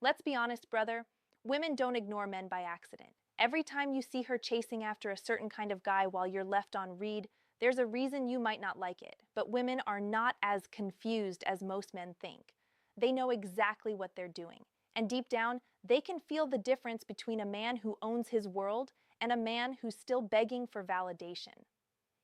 Let's be honest, brother. Women don't ignore men by accident. Every time you see her chasing after a certain kind of guy while you're left on read, there's a reason you might not like it. But women are not as confused as most men think. They know exactly what they're doing. And deep down, they can feel the difference between a man who owns his world and a man who's still begging for validation.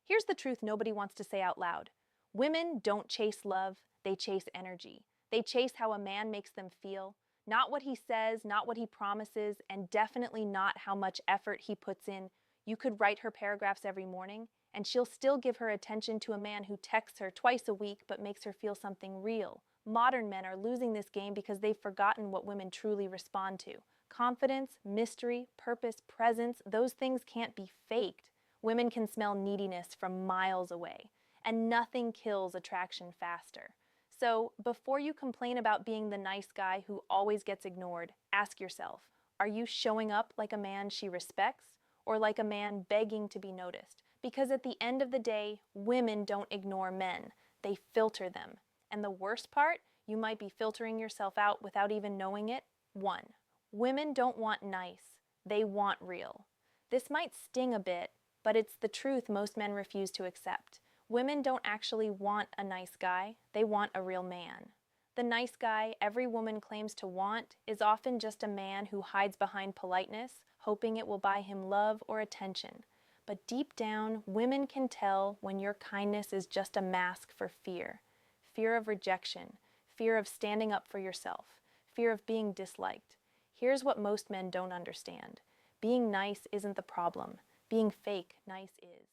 Here's the truth nobody wants to say out loud. Women don't chase love, they chase energy. They chase how a man makes them feel, not what he says, not what he promises, and definitely not how much effort he puts in. You could write her paragraphs every morning, and she'll still give her attention to a man who texts her twice a week but makes her feel something real. Modern men are losing this game because they've forgotten what women truly respond to. Confidence, mystery, purpose, presence, those things can't be faked. Women can smell neediness from miles away, and nothing kills attraction faster. So, before you complain about being the nice guy who always gets ignored, ask yourself, are you showing up like a man she respects, or like a man begging to be noticed? Because at the end of the day, women don't ignore men, they filter them. And the worst part, you might be filtering yourself out without even knowing it. 1. Women don't want nice, they want real. This might sting a bit, but it's the truth most men refuse to accept. Women don't actually want a nice guy, they want a real man. The nice guy every woman claims to want is often just a man who hides behind politeness, hoping it will buy him love or attention. But deep down, women can tell when your kindness is just a mask for fear. Fear of rejection, fear of standing up for yourself, fear of being disliked. Here's what most men don't understand. Being nice isn't the problem. Being fake nice is.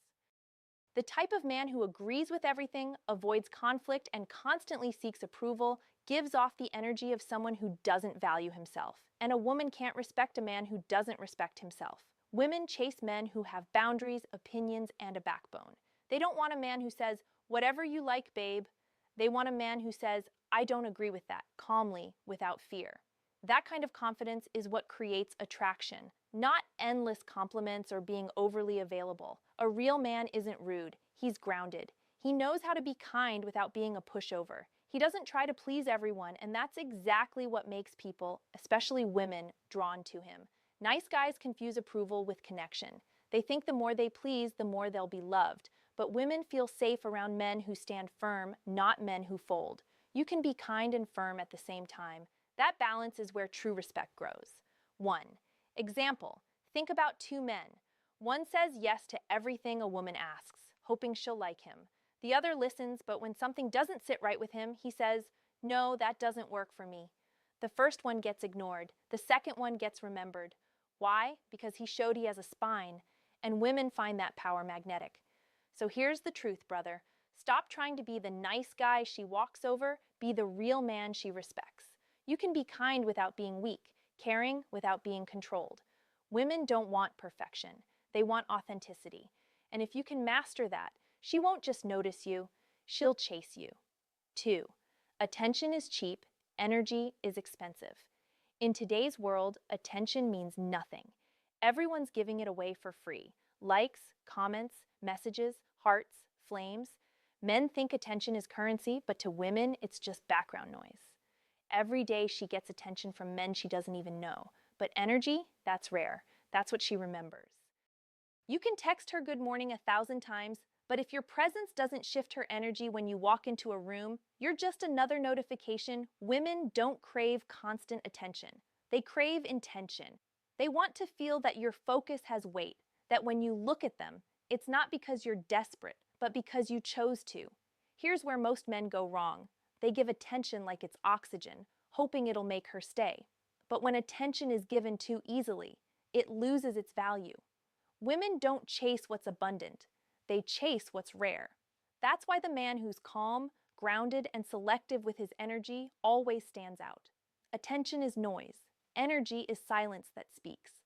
The type of man who agrees with everything, avoids conflict, and constantly seeks approval gives off the energy of someone who doesn't value himself. And a woman can't respect a man who doesn't respect himself. Women chase men who have boundaries, opinions, and a backbone. They don't want a man who says, "Whatever you like, babe." They want a man who says, "I don't agree with that," calmly, without fear. That kind of confidence is what creates attraction, not endless compliments or being overly available. A real man isn't rude, he's grounded. He knows how to be kind without being a pushover. He doesn't try to please everyone, and that's exactly what makes people, especially women, drawn to him. Nice guys confuse approval with connection. They think the more they please, the more they'll be loved. But women feel safe around men who stand firm, not men who fold. You can be kind and firm at the same time. That balance is where true respect grows. 1. Example, think about two men. One says yes to everything a woman asks, hoping she'll like him. The other listens, but when something doesn't sit right with him, he says, "No, that doesn't work for me." The first one gets ignored. The second one gets remembered. Why? Because he showed he has a spine, and women find that power magnetic. So here's the truth, brother. Stop trying to be the nice guy she walks over, be the real man she respects. You can be kind without being weak, caring without being controlled. Women don't want perfection, they want authenticity. And if you can master that, she won't just notice you, she'll chase you. 2. Attention is cheap, energy is expensive. In today's world, attention means nothing. Everyone's giving it away for free. Likes, comments, messages, hearts, flames. Men think attention is currency, but to women, it's just background noise. Every day she gets attention from men she doesn't even know. But energy, that's rare. That's what she remembers. You can text her good morning 1,000 times, but if your presence doesn't shift her energy when you walk into a room, you're just another notification. Women don't crave constant attention. They crave intention. They want to feel that your focus has weight, that when you look at them, it's not because you're desperate, but because you chose to. Here's where most men go wrong. They give attention like it's oxygen, hoping it'll make her stay. But when attention is given too easily, it loses its value. Women don't chase what's abundant, they chase what's rare. That's why the man who's calm, grounded, and selective with his energy always stands out. Attention is noise. Energy is silence that speaks.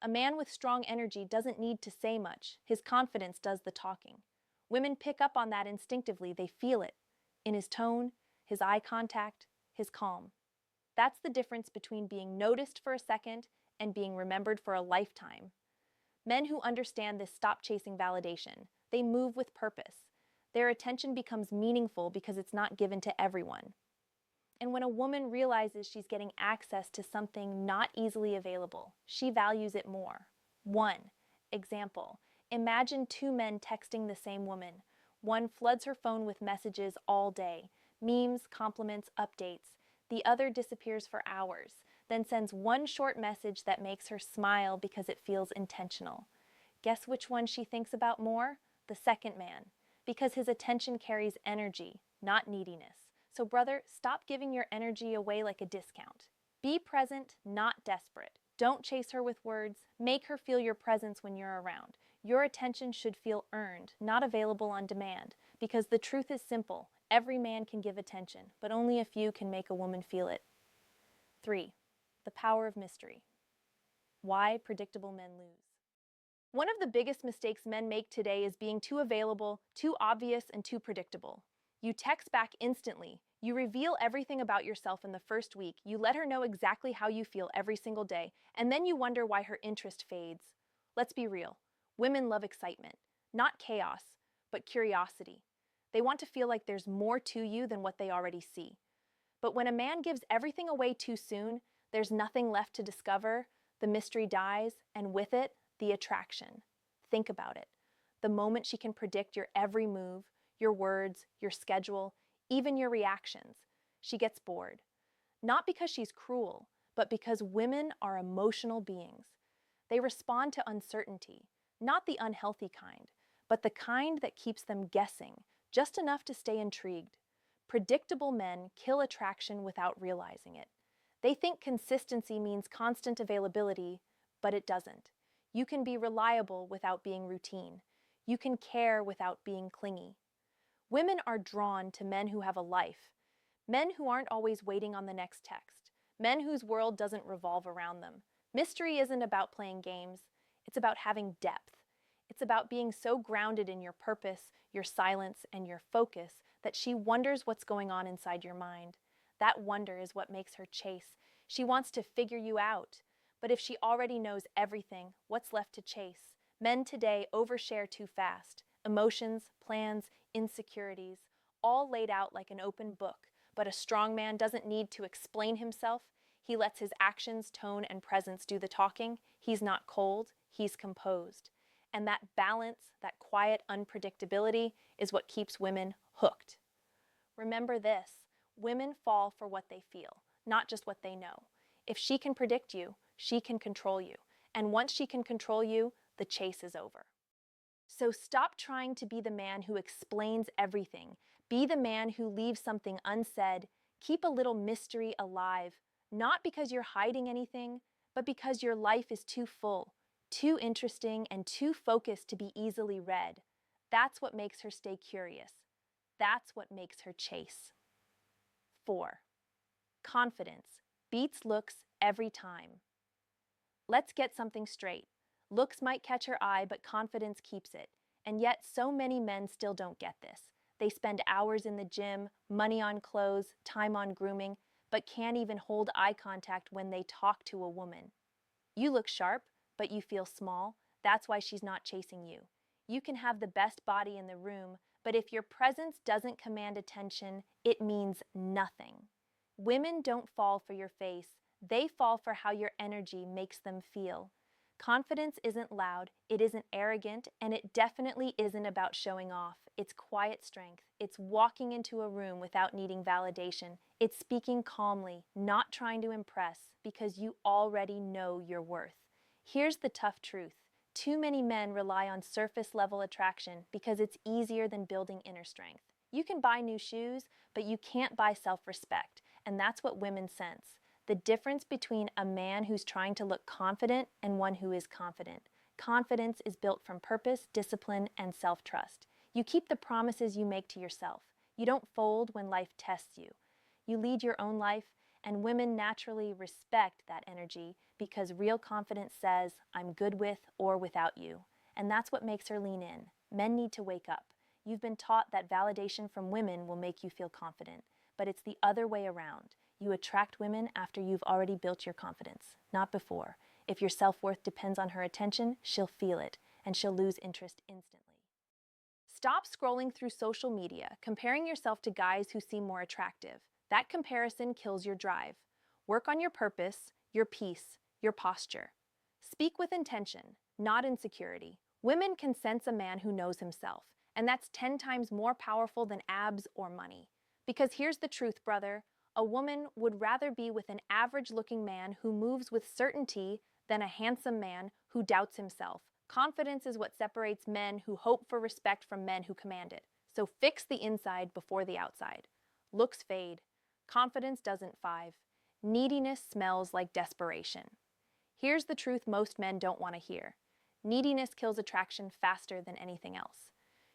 A man with strong energy doesn't need to say much. His confidence does the talking. Women pick up on that instinctively. They feel it. In his tone, his eye contact, his calm. That's the difference between being noticed for a second and being remembered for a lifetime. Men who understand this stop chasing validation. They move with purpose. Their attention becomes meaningful because it's not given to everyone. And when a woman realizes she's getting access to something not easily available, she values it more. 1. Example. Imagine two men texting the same woman. One floods her phone with messages all day, memes, compliments, updates. The other disappears for hours, then sends one short message that makes her smile because it feels intentional. Guess which one she thinks about more? The second man, because his attention carries energy, not neediness. So brother, stop giving your energy away like a discount. Be present, not desperate. Don't chase her with words. Make her feel your presence when you're around. Your attention should feel earned, not available on demand, because the truth is simple. Every man can give attention, but only a few can make a woman feel it. 3. The power of mystery. Why predictable men lose. One of the biggest mistakes men make today is being too available, too obvious, and too predictable. You text back instantly. You reveal everything about yourself in the first week. You let her know exactly how you feel every single day, and then you wonder why her interest fades. Let's be real. Women love excitement, not chaos, but curiosity. They want to feel like there's more to you than what they already see. But when a man gives everything away too soon, there's nothing left to discover, the mystery dies, and with it, the attraction. Think about it. The moment she can predict your every move, your words, your schedule, even your reactions, she gets bored. Not because she's cruel, but because women are emotional beings. They respond to uncertainty, not the unhealthy kind, but the kind that keeps them guessing, just enough to stay intrigued. Predictable men kill attraction without realizing it. They think consistency means constant availability, but it doesn't. You can be reliable without being routine. You can care without being clingy. Women are drawn to men who have a life, men who aren't always waiting on the next text, men whose world doesn't revolve around them. Mystery isn't about playing games, it's about having depth. It's about being so grounded in your purpose, your silence, and your focus that she wonders what's going on inside your mind. That wonder is what makes her chase. She wants to figure you out. But if she already knows everything, what's left to chase? Men today overshare too fast. Emotions, plans, insecurities, all laid out like an open book. But a strong man doesn't need to explain himself. He lets his actions, tone, and presence do the talking. He's not cold, he's composed. And that balance, that quiet unpredictability, is what keeps women hooked. Remember this, women fall for what they feel, not just what they know. If she can predict you, she can control you. And once she can control you, the chase is over. So stop trying to be the man who explains everything. Be the man who leaves something unsaid. Keep a little mystery alive, not because you're hiding anything, but because your life is too full, too interesting, and too focused to be easily read. That's what makes her stay curious. That's what makes her chase. 4. Confidence beats looks every time. Let's get something straight. Looks might catch her eye, but confidence keeps it. And yet, so many men still don't get this. They spend hours in the gym, money on clothes, time on grooming, but can't even hold eye contact when they talk to a woman. You look sharp, but you feel small. That's why she's not chasing you. You can have the best body in the room, but if your presence doesn't command attention, it means nothing. Women don't fall for your face. They fall for how your energy makes them feel. Confidence isn't loud, it isn't arrogant, and it definitely isn't about showing off. It's quiet strength. It's walking into a room without needing validation. It's speaking calmly, not trying to impress, because you already know your worth. Here's the tough truth. Too many men rely on surface-level attraction because it's easier than building inner strength. You can buy new shoes, but you can't buy self-respect, and that's what women sense. The difference between a man who's trying to look confident and one who is confident. Confidence is built from purpose, discipline, and self-trust. You keep the promises you make to yourself. You don't fold when life tests you. You lead your own life, and women naturally respect that energy because real confidence says, I'm good with or without you. And that's what makes her lean in. Men need to wake up. You've been taught that validation from women will make you feel confident, but it's the other way around. You attract women after you've already built your confidence, not before. If your self-worth depends on her attention, she'll feel it, and she'll lose interest instantly. Stop scrolling through social media, comparing yourself to guys who seem more attractive. That comparison kills your drive. Work on your purpose, your peace, your posture. Speak with intention, not insecurity. Women can sense a man who knows himself, and that's 10 times more powerful than abs or money. Because here's the truth, brother. A woman would rather be with an average-looking man who moves with certainty than a handsome man who doubts himself. Confidence is what separates men who hope for respect from men who command it. So fix the inside before the outside. Looks fade. Confidence doesn't five. Neediness smells like desperation. Here's the truth most men don't want to hear. Neediness kills attraction faster than anything else.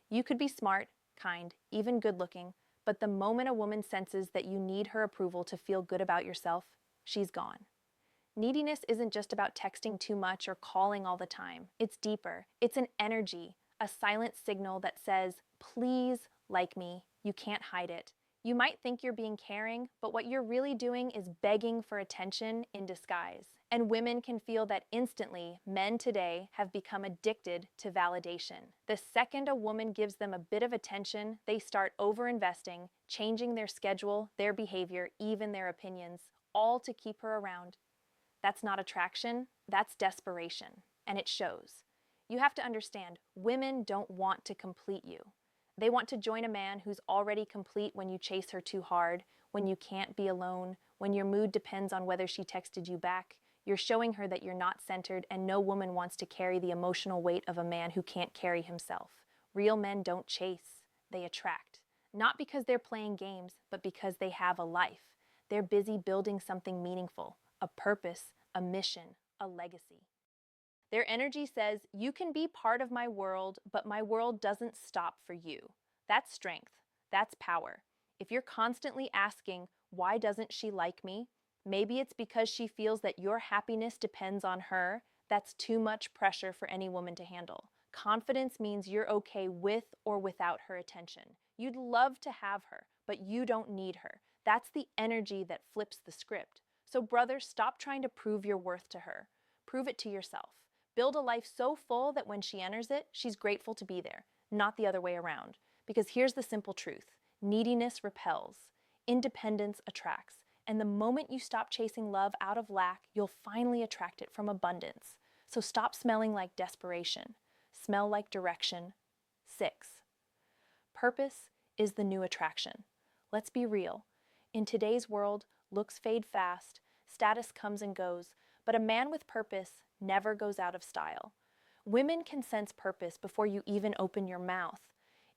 You could be smart, kind, even good-looking, but the moment a woman senses that you need her approval to feel good about yourself, she's gone. Neediness isn't just about texting too much or calling all the time. It's deeper. It's an energy, a silent signal that says, please like me. You can't hide it. You might think you're being caring, but what you're really doing is begging for attention in disguise. And women can feel that instantly. Men today have become addicted to validation. The second a woman gives them a bit of attention, they start overinvesting, changing their schedule, their behavior, even their opinions, all to keep her around. That's not attraction, that's desperation, and it shows. You have to understand, women don't want to complete you. They want to join a man who's already complete when you chase her too hard, when you can't be alone, when your mood depends on whether she texted you back. You're showing her that you're not centered, and no woman wants to carry the emotional weight of a man who can't carry himself. Real men don't chase, they attract. Not because they're playing games, but because they have a life. They're busy building something meaningful, a purpose, a mission, a legacy. Their energy says, you can be part of my world, but my world doesn't stop for you. That's strength. That's power. If you're constantly asking, why doesn't she like me? Maybe it's because she feels that your happiness depends on her. That's too much pressure for any woman to handle. Confidence means you're okay with or without her attention. You'd love to have her, but you don't need her. That's the energy that flips the script. So brother, stop trying to prove your worth to her. Prove it to yourself. Build a life so full that when she enters it, she's grateful to be there, not the other way around. Because here's the simple truth. Neediness repels. Independence attracts. And the moment you stop chasing love out of lack, you'll finally attract it from abundance. So stop smelling like desperation. Smell like direction. 6. Purpose is the new attraction. Let's be real. In today's world, looks fade fast, status comes and goes, but a man with purpose never goes out of style. Women can sense purpose before you even open your mouth.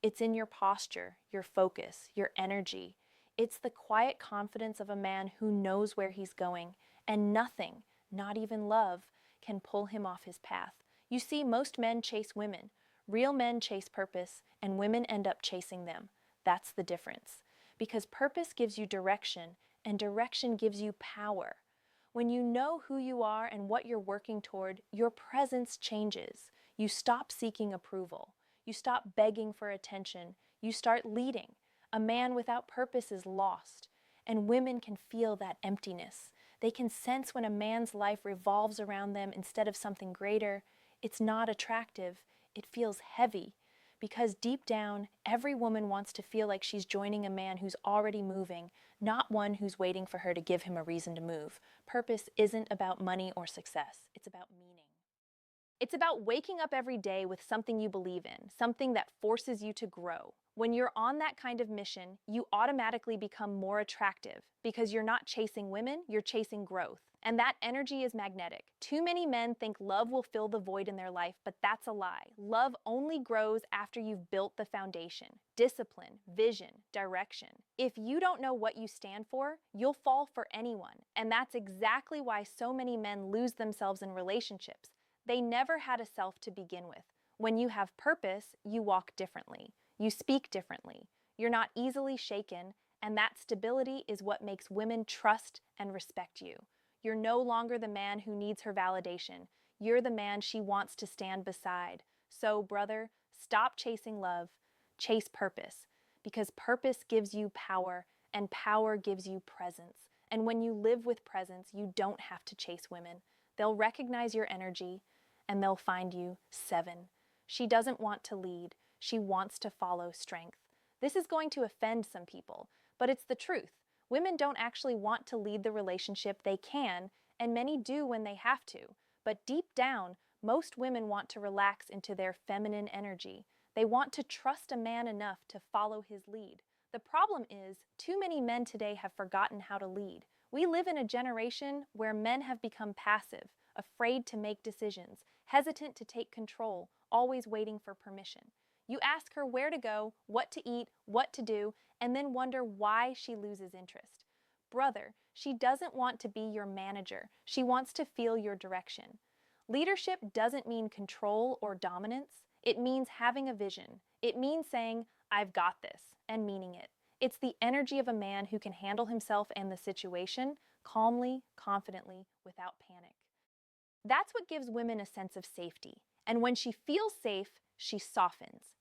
It's in your posture, your focus, your energy. It's the quiet confidence of a man who knows where he's going, and nothing, not even love, can pull him off his path. You see, most men chase women. Real men chase purpose, and women end up chasing them. That's the difference. Because purpose gives you direction, and direction gives you power. When you know who you are and what you're working toward, your presence changes. You stop seeking approval. You stop begging for attention. You start leading. A man without purpose is lost, and women can feel that emptiness. They can sense when a man's life revolves around them instead of something greater. It's not attractive. It feels heavy. Because deep down, every woman wants to feel like she's joining a man who's already moving, not one who's waiting for her to give him a reason to move. Purpose isn't about money or success. It's about meaning. It's about waking up every day with something you believe in, something that forces you to grow. When you're on that kind of mission, you automatically become more attractive because you're not chasing women, you're chasing growth. And that energy is magnetic. Too many men think love will fill the void in their life, but that's a lie. Love only grows after you've built the foundation. Discipline, vision, direction. If you don't know what you stand for, you'll fall for anyone. And that's exactly why so many men lose themselves in relationships. They never had a self to begin with. When you have purpose, you walk differently. You speak differently. You're not easily shaken, and that stability is what makes women trust and respect you. You're no longer the man who needs her validation. You're the man she wants to stand beside. So, brother, stop chasing love. Chase purpose. Because purpose gives you power, and power gives you presence. And when you live with presence, you don't have to chase women. They'll recognize your energy, and they'll find you. 7. She doesn't want to lead. She wants to follow strength. This is going to offend some people, but it's the truth. Women don't actually want to lead the relationship they can, and many do when they have to. But deep down, most women want to relax into their feminine energy. They want to trust a man enough to follow his lead. The problem is, too many men today have forgotten how to lead. We live in a generation where men have become passive, afraid to make decisions, hesitant to take control, always waiting for permission. You ask her where to go, what to eat, what to do, and then wonder why she loses interest. Brother, she doesn't want to be your manager. She wants to feel your direction. Leadership doesn't mean control or dominance. It means having a vision. It means saying, "I've got this," and meaning it. It's the energy of a man who can handle himself and the situation calmly, confidently, without panic. That's what gives women a sense of safety. And when she feels safe, she softens.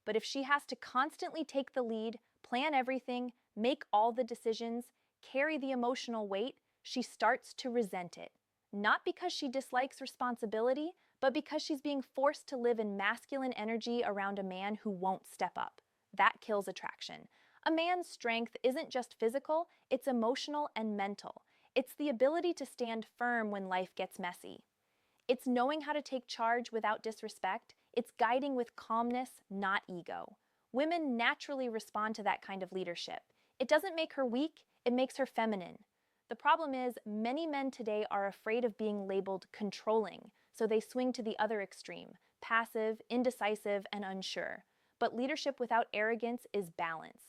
But if she has to constantly take the lead, plan everything, make all the decisions, carry the emotional weight, she starts to resent it. Not because she dislikes responsibility, but because she's being forced to live in masculine energy around a man who won't step up. That kills attraction. A man's strength isn't just physical, it's emotional and mental. It's the ability to stand firm when life gets messy. It's knowing how to take charge without disrespect. It's guiding with calmness, not ego. Women naturally respond to that kind of leadership. It doesn't make her weak, it makes her feminine. The problem is, many men today are afraid of being labeled controlling, so they swing to the other extreme, passive, indecisive, and unsure. But leadership without arrogance is balance.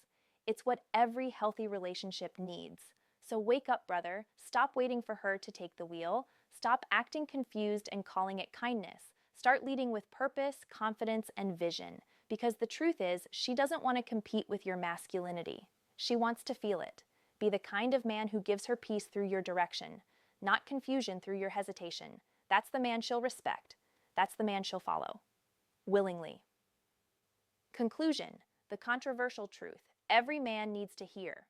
It's what every healthy relationship needs. So wake up, brother. Stop waiting for her to take the wheel. Stop acting confused and calling it kindness. Start leading with purpose, confidence, and vision. Because the truth is, she doesn't want to compete with your masculinity. She wants to feel it. Be the kind of man who gives her peace through your direction, not confusion through your hesitation. That's the man she'll respect. That's the man she'll follow. Willingly. Conclusion: the controversial truth every man needs to hear.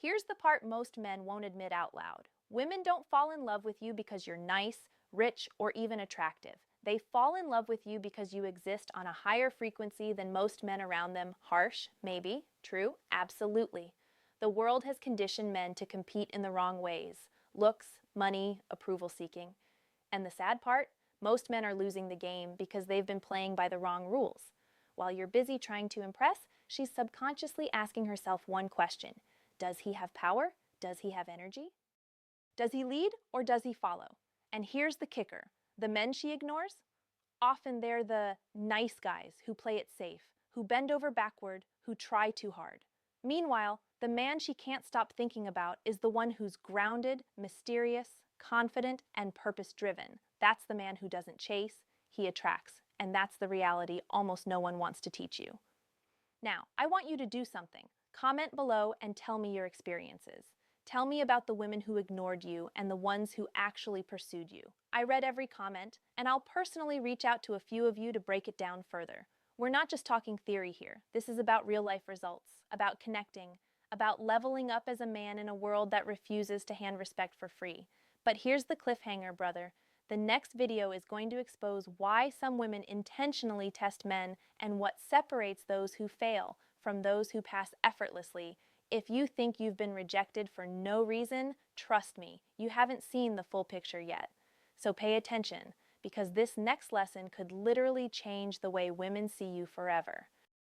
Here's the part most men won't admit out loud. Women don't fall in love with you because you're nice, rich, or even attractive. They fall in love with you because you exist on a higher frequency than most men around them. Harsh? Maybe. True? Absolutely. The world has conditioned men to compete in the wrong ways. Looks, money, approval seeking. And the sad part? Most men are losing the game because they've been playing by the wrong rules. While you're busy trying to impress, she's subconsciously asking herself one question. Does he have power? Does he have energy? Does he lead or does he follow? And here's the kicker. The men she ignores? Often they're the nice guys who play it safe, who bend over backward, who try too hard. Meanwhile, the man she can't stop thinking about is the one who's grounded, mysterious, confident, and purpose-driven. That's the man who doesn't chase, he attracts. And that's the reality almost no one wants to teach you. Now, I want you to do something. Comment below and tell me your experiences. Tell me about the women who ignored you and the ones who actually pursued you. I read every comment, and I'll personally reach out to a few of you to break it down further. We're not just talking theory here. This is about real-life results, about connecting, about leveling up as a man in a world that refuses to hand respect for free. But here's the cliffhanger, brother. The next video is going to expose why some women intentionally test men and what separates those who fail from those who pass effortlessly. If you think you've been rejected for no reason, trust me, you haven't seen the full picture yet. So pay attention, because this next lesson could literally change the way women see you forever.